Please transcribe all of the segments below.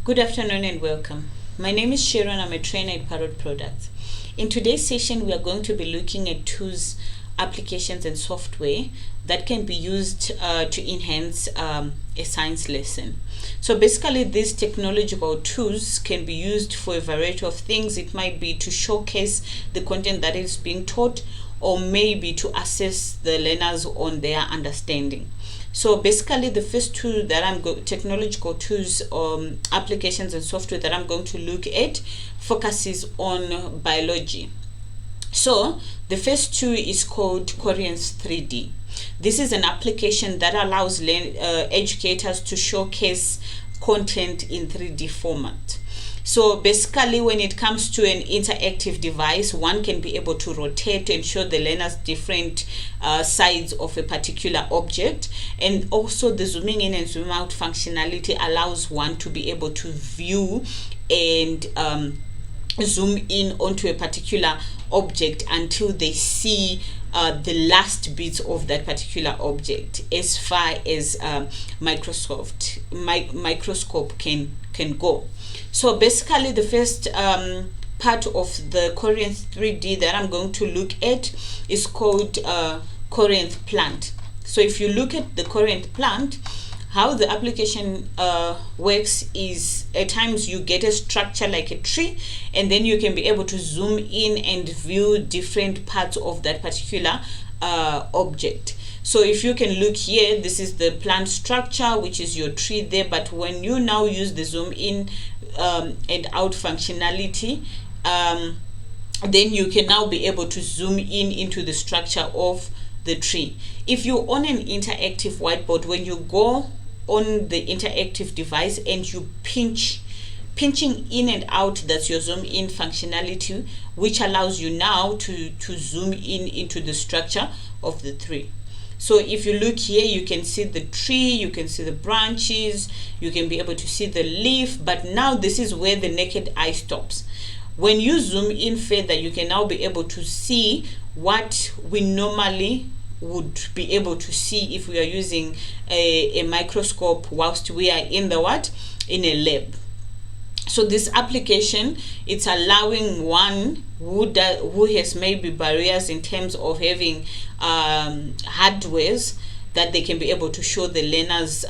Good afternoon and welcome. My name is Sharon. I'm a trainer at Parrot Products. In today's session, we are going to be looking at tools, applications, and software that can be used to enhance a science lesson. So basically, these technological tools can be used for a variety of things. It might be to showcase the content that is being taught, or maybe to assess the learners on their understanding. So basically, the first tool that technological tools, applications and software that I'm going to look at focuses on biology. So the first tool is called Corians 3D. This is an application that allows educators to showcase content in 3D format. So basically, when it comes to an interactive device, one can be able to rotate and show the learners different sides of a particular object. And also the zooming in and zoom out functionality allows one to be able to view and zoom in onto a particular object until they see the last bits of that particular object, as far as microscope can go. So basically, the first part of the Corians 3D that I'm going to look at is called Corians plant. So if you look at the Corians plant, how the application works is, at times you get a structure like a tree, and then you can be able to zoom in and view different parts of that particular object. So if you can look here, this is the plant structure, which is your tree there. But when you now use the zoom in and out functionality, then you can now be able to zoom in into the structure of the tree. If you're on an interactive whiteboard, when you go on the interactive device and you pinching in and out, that's your zoom in functionality, which allows you now to zoom in into the structure of the tree. So if you look here, you can see the tree, you can see the branches, you can be able to see the leaf, but now this is where the naked eye stops. When you zoom in further, you can now be able to see what we normally would be able to see if we are using a microscope whilst we are in a lab. So this application, it's allowing one who has maybe barriers in terms of having hardwares that they can be able to show the learners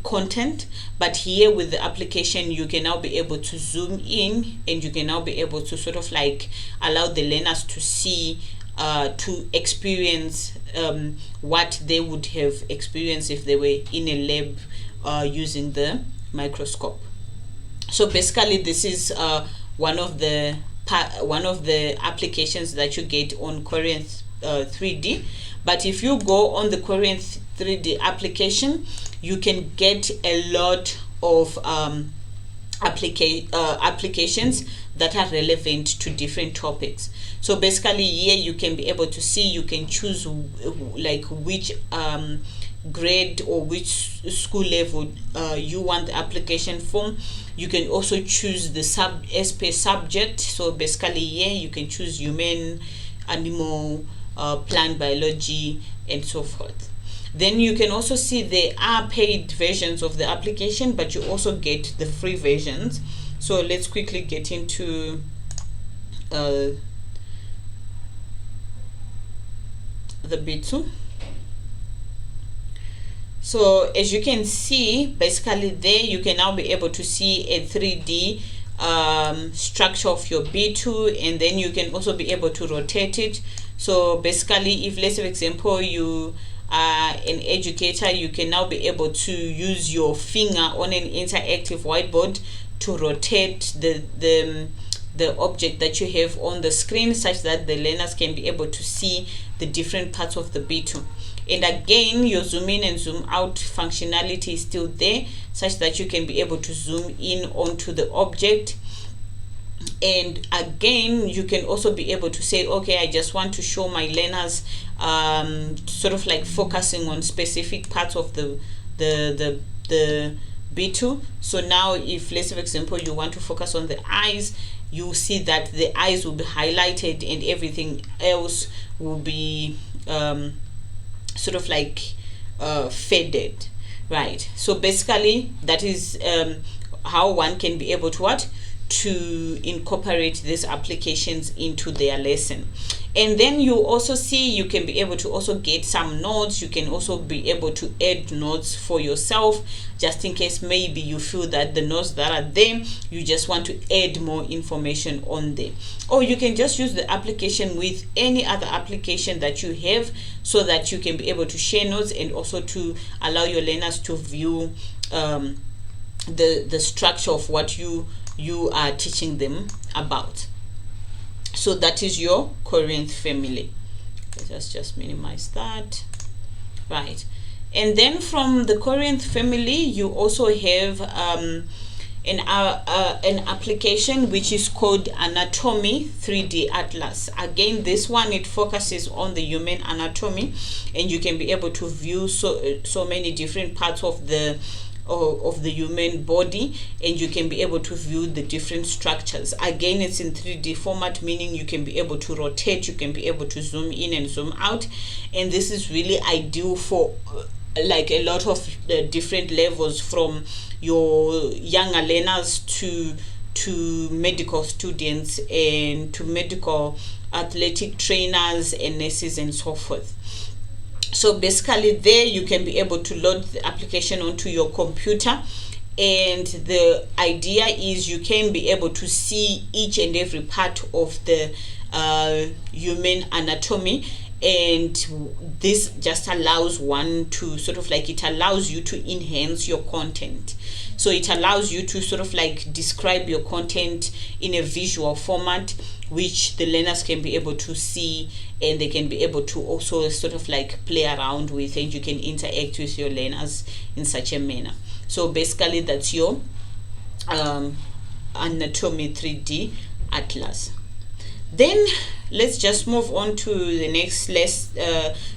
content. But here with the application, you can now be able to zoom in, and you can now be able to sort of like allow the learners to see, to experience what they would have experienced if they were in a lab using the microscope. So basically, this is one of the applications that you get on Corians 3D. But if you go on the Corians 3D application, you can get a lot of applications that are relevant to different topics. So basically, here you can be able to see, you can choose like which grade or which school level you want the application from. You can also choose the SP subject. So basically here you can choose human, animal, plant biology, and so forth. Then you can also see there are paid versions of the application, but you also get the free versions. So let's quickly get into the B2. So as you can see, basically there you can now be able to see a 3D structure of your B2, and then you can also be able to rotate it. So basically, if, let's say, for example, you are an educator, you can now be able to use your finger on an interactive whiteboard to rotate the object that you have on the screen, such that the learners can be able to see the different parts of the B2. And again, your zoom in and zoom out functionality is still there, such that you can be able to zoom in onto the object. And again, you can also be able to say, okay, I just want to show my learners sort of like focusing on specific parts of the B2. So now if, let's say, for example, you want to focus on the eyes, you see that the eyes will be highlighted and everything else will be sort of like faded. right? So basically that is how one can be able to incorporate these applications into their lesson. And then you also see you can be able to also get some notes. You can also be able to add notes for yourself, just in case maybe you feel that the notes that are there, you just want to add more information on them. Or you can just use the application with any other application that you have, so that you can be able to share notes and also to allow your learners to view the structure of what you are teaching them about. So that is your Corinth family. Let's just minimize that, right? And then from the Corinth family, you also have an application which is called Anatomy 3D Atlas. Again, this one, it focuses on the human anatomy, and you can be able to view so many different parts of the human body, and you can be able to view the different structures. Again, it's in 3D format, meaning you can be able to rotate, you can be able to zoom in and zoom out, and this is really ideal for like a lot of different levels, from your younger learners to medical students and to medical athletic trainers and nurses and so forth. So basically there you can be able to load the application onto your computer, and the idea is you can be able to see each and every part of the human anatomy, and this just allows one to sort of like, it allows you to enhance your content. So it allows you to sort of like describe your content in a visual format, which the learners can be able to see, and they can be able to also sort of like play around with, and you can interact with your learners in such a manner. So basically that's your Anatomy 3D Atlas. Then let's just move on to the next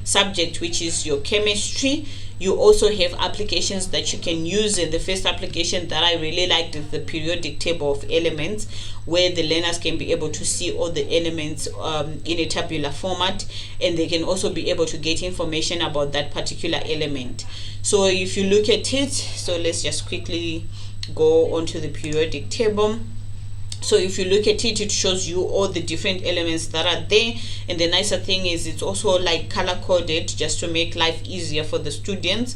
subject, which is your chemistry. You also have applications that you can use, and the first application that I really liked is the periodic table of elements, where the learners can be able to see all the elements in a tabular format, and they can also be able to get information about that particular element. So if you look at it, so let's just quickly go onto the periodic table. So if you look at it, it shows you all the different elements that are there, and the nicer thing is it's also like color coded, just to make life easier for the students.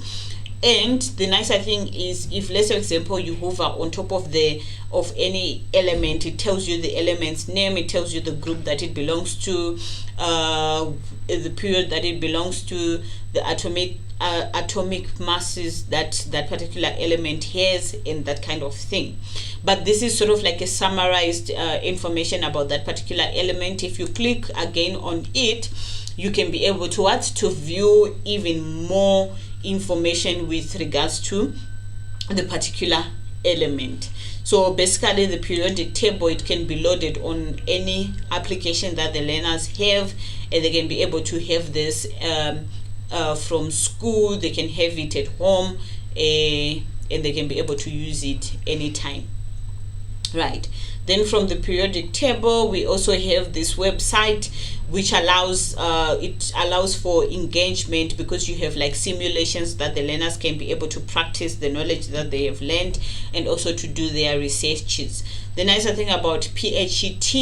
And the nicer thing is, if, let's say, for example, you hover on top of any element, it tells you the element's name, it tells you the group that it belongs to, the period that it belongs to, the atomic masses that particular element has, and that kind of thing. But this is sort of like a summarized information about that particular element. If you click again on it, you can be able to view even more information with regards to the particular element. So basically the periodic table, it can be loaded on any application that the learners have, and they can be able to have this from school, they can have it at home, and they can be able to use it anytime, right? Then from the periodic table, we also have this website, which allows for engagement, because you have like simulations that the learners can be able to practice the knowledge that they have learned, and also to do their researches. The nicer thing about PHET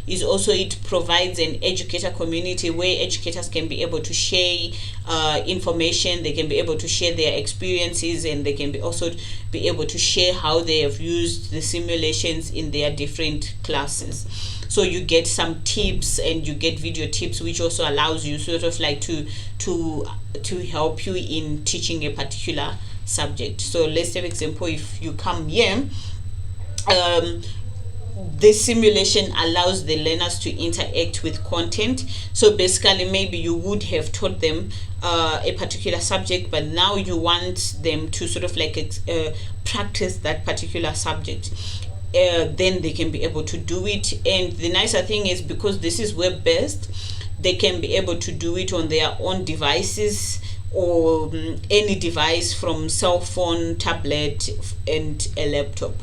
is also it provides an educator community where educators can be able to share information, they can be able to share their experiences, and they can also be able to share how they have used the simulations in their different classes. So you get some tips, and you get video tips, which also allows you sort of like to help you in teaching a particular subject. So let's say, for example, if you come here, this simulation allows the learners to interact with content. So basically, maybe you would have taught them a particular subject, but now you want them to sort of like practice that particular subject. Then they can be able to do it. And the nicer thing is, because this is web-based, they can be able to do it on their own devices, or any device from cell phone, tablet, and a laptop.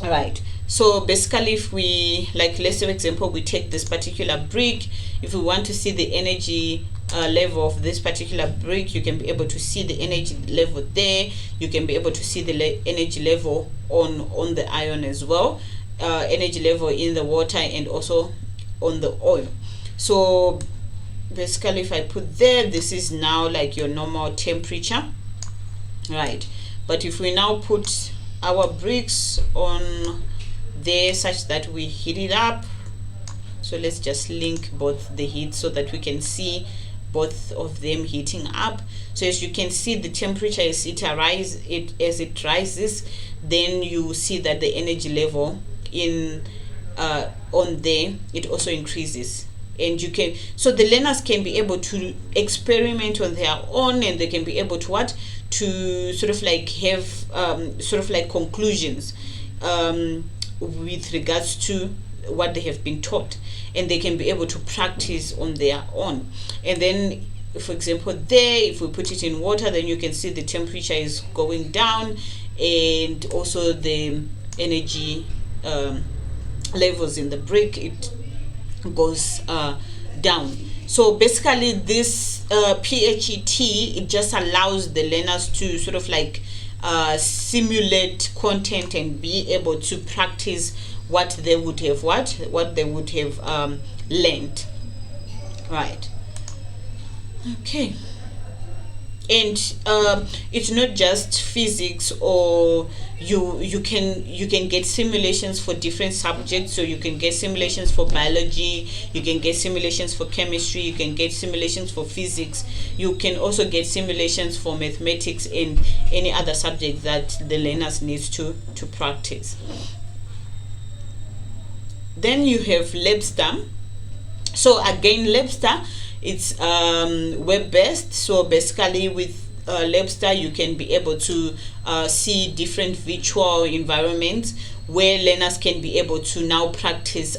All right. So basically, if we, like, let's say, for example, we take this particular brick, if we want to see the energy level of this particular brick, you can be able to see the energy level there. You can be able to see the energy level on the iron as well, energy level in the water, and also on the oil. So basically, if I put there, this is now like your normal temperature, right? But if we now put our bricks on there such that we heat it up, so let's just link both the heat so that we can see both of them heating up. So as you can see, the temperature as it rises, then you see that the energy level in on there, it also increases. And you can, so the learners can be able to experiment on their own, and they can be able to to sort of like have sort of like conclusions with regards to what they have been taught, and they can be able to practice on their own. And then, for example, there, if we put it in water, then you can see the temperature is going down, and also the energy levels in the brick, it goes down. So basically, this PHET, it just allows the learners to sort of like simulate content and be able to practice what they would have what they would have learned, right? Okay. And it's not just physics, or you can get simulations for different subjects. So you can get simulations for biology, you can get simulations for chemistry, you can get simulations for physics, you can also get simulations for mathematics and any other subject that the learners need to practice. Then you have LabStar. So again, LabStar, it's web-based. So basically, with LabStar, you can be able to see different virtual environments where learners can be able to now practice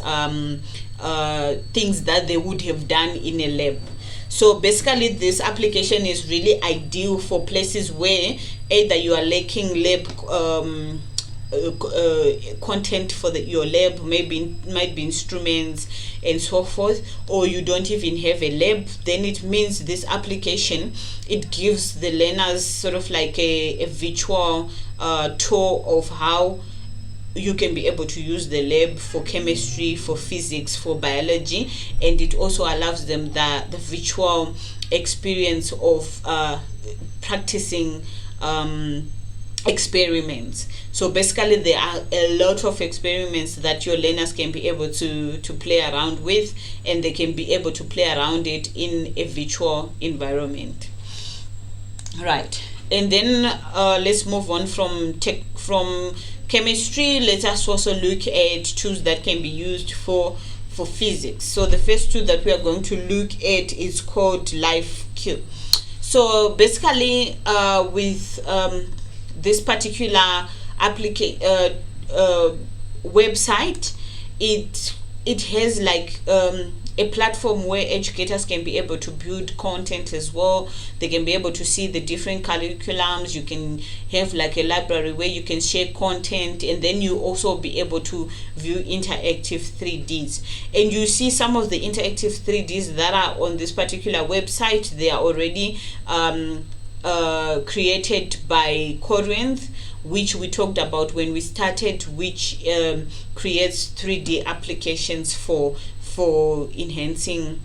things that they would have done in a lab. So basically, this application is really ideal for places where either you are lacking lab content for your lab, might be instruments and so forth, or you don't even have a lab. Then it means this application, it gives the learners sort of like a virtual tour of how you can be able to use the lab for chemistry, for physics, for biology, and it also allows them the virtual experience of practicing experiments. So basically, there are a lot of experiments that your learners can be able to play around with, and they can be able to play around it in a virtual environment, right? And then let's move on from chemistry. Let us also look at tools that can be used for physics. So the first tool that we are going to look at is called LifeCue. So basically, with this particular website, it has like a platform where educators can be able to build content as well. They can be able to see the different curriculums. You can have like a library where you can share content, and then you also be able to view interactive 3Ds. And you see some of the interactive 3Ds that are on this particular website, they are already created by Corinth, which we talked about when we started, which creates 3D applications for enhancing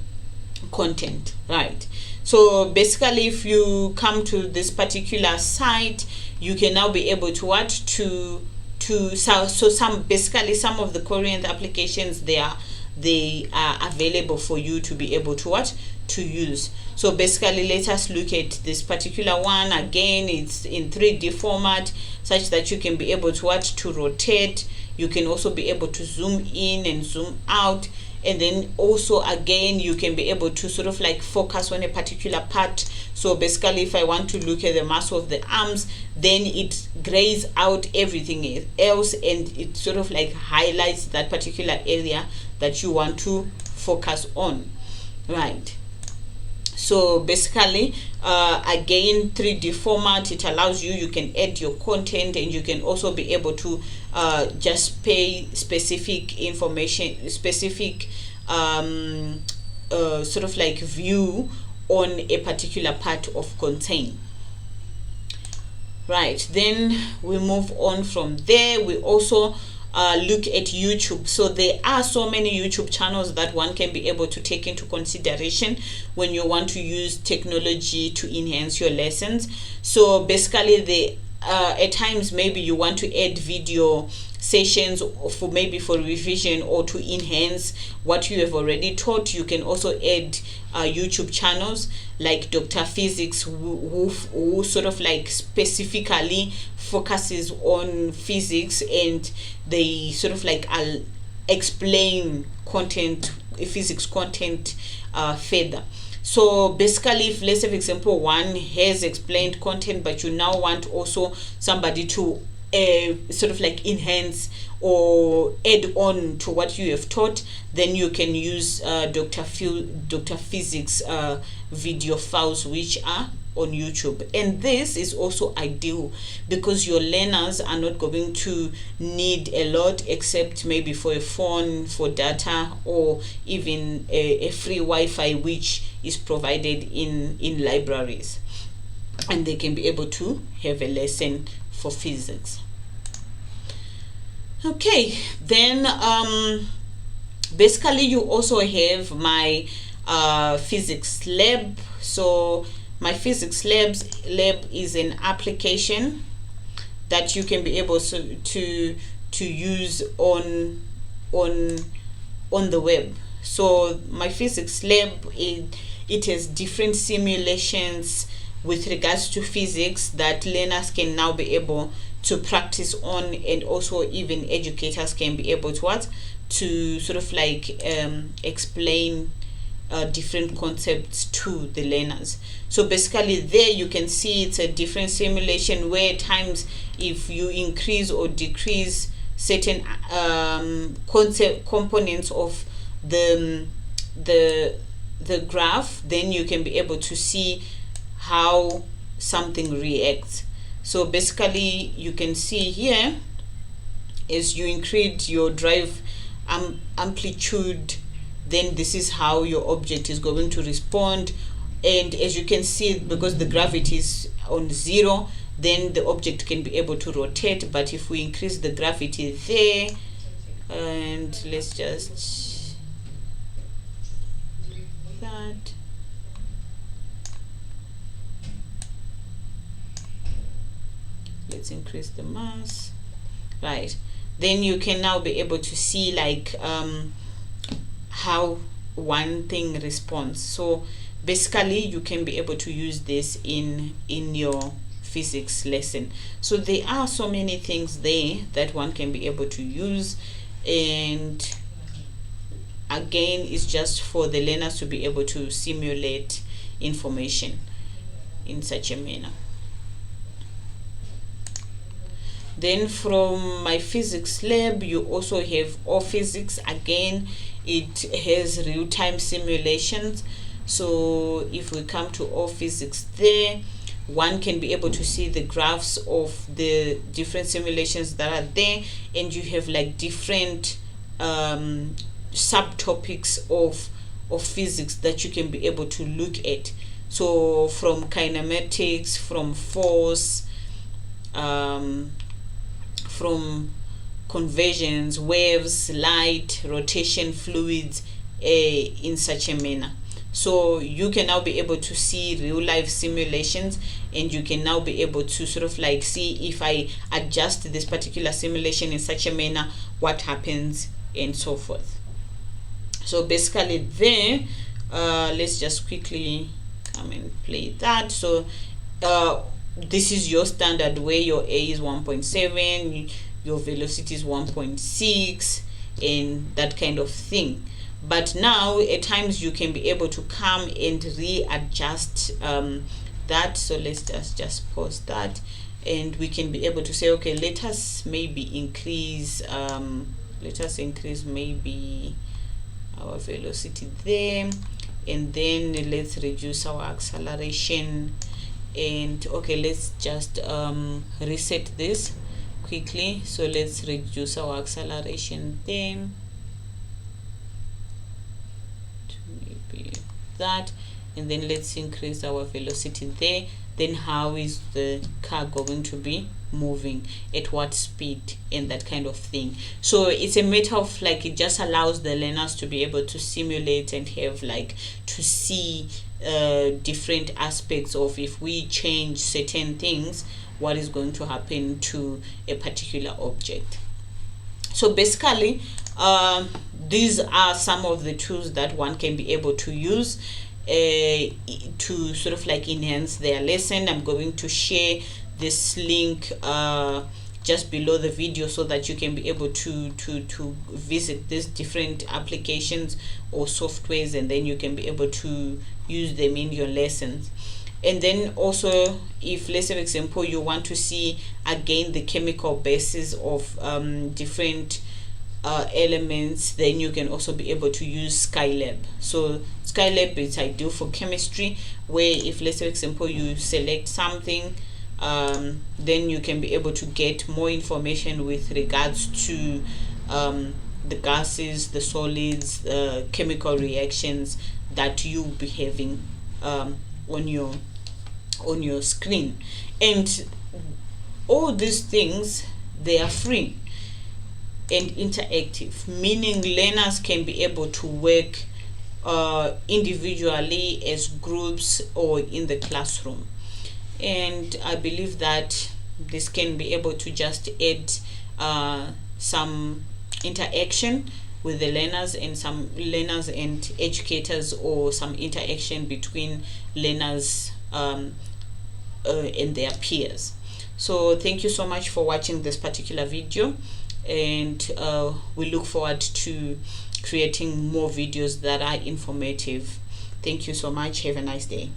content, right? So basically, if you come to this particular site, you can now be able to some of the Corinth applications, they are available for you to be able to use. So basically, let us look at this particular one. Again, it's in 3D format, such that you can be able to rotate. You can also be able to zoom in and zoom out, and then also again you can be able to sort of like focus on a particular part. So basically, if I want to look at the muscle of the arms, then it grays out everything else, and it sort of like highlights that particular area that you want to focus on, right? So basically, again, 3D format, it allows you can add your content, and you can also be able to just pay specific information, specific sort of like view on a particular part of content. Right, then we move on from there. We also look at YouTube. So there are so many YouTube channels that one can be able to take into consideration when you want to use technology to enhance your lessons. So basically, at times maybe you want to add video sessions for revision or to enhance what you have already taught. You can also add YouTube channels like Dr. Physics, who sort of like specifically focuses on physics, and they sort of like explain physics content further. So basically, if let's say for example one has explained content, but you now want also somebody to sort of like enhance or add on to what you have taught, then you can use Dr. Physics video files, which are on YouTube. And this is also ideal because your learners are not going to need a lot, except maybe for a phone, for data, or even a free Wi-Fi which is provided in libraries, and they can be able to have a lesson for physics. Okay, then basically you also have my physics lab. So my physics lab is an application that you can be able to use on the web. So my physics lab, it has different simulations with regards to physics that learners can now be able to practice on, and also even educators can be able to sort of like explain different concepts to the learners. So basically there you can see it's a different simulation where at times if you increase or decrease certain components of the graph, then you can be able to see how something reacts. So basically you can see here, as you increase your drive amplitude, then this is how your object is going to respond. And as you can see, because the gravity is on 0, then the object can be able to rotate. But if we increase the gravity there, and let's just that, let's increase the mass, right, then you can now be able to see like how one thing responds. So basically you can be able to use this in your physics lesson. So there are so many things there that one can be able to use, and again it's just for the learners to be able to simulate information in such a manner. Then from my physics lab, you also have all physics. Again, it has real-time simulations. So if we come to all physics there, one can be able to see the graphs of the different simulations that are there, and you have like different subtopics of physics that you can be able to look at. So from kinematics, from force, from conversions, waves, light, rotation, fluids, in such a manner. So you can now be able to see real life simulations, and you can now be able to sort of like see, if I adjust this particular simulation in such a manner, what happens, and so forth. So basically there, let's just quickly come and play that. So this is your standard where your A is 1.7, your velocity is 1.6, and that kind of thing. But now at times you can be able to come and readjust that. So let's just pause that, and we can be able to say, okay, let us maybe increase maybe our velocity there, and then let's reduce our acceleration. And okay, let's just reset this quickly. So let's reduce our acceleration then to maybe that, and then let's increase our velocity there. Then how is the car going to be moving, at what speed, and that kind of thing. So it's a matter of like, it just allows the learners to be able to simulate and have like to see different aspects of, if we change certain things, what is going to happen to a particular object. So basically these are some of the tools that one can be able to use to sort of like enhance their lesson. I'm going to share this link just below the video, so that you can be able to visit these different applications or softwares, and then you can be able to use them in your lessons. And then also, if, let's say for example, you want to see again the chemical basis of different elements, then you can also be able to use Skylab. So Skylab is ideal for chemistry, where if, let's say for example, you select something, then you can be able to get more information with regards to the gases, the solids, chemical reactions that you'll be having on your screen. And all these things, they are free and interactive, meaning learners can be able to work individually, as groups, or in the classroom. And I believe that this can be able to just add some interaction with the learners, and some learners and educators, or some interaction between learners and their peers. So thank you so much for watching this particular video, and we look forward to creating more videos that are informative. Thank you so much. Have a nice day.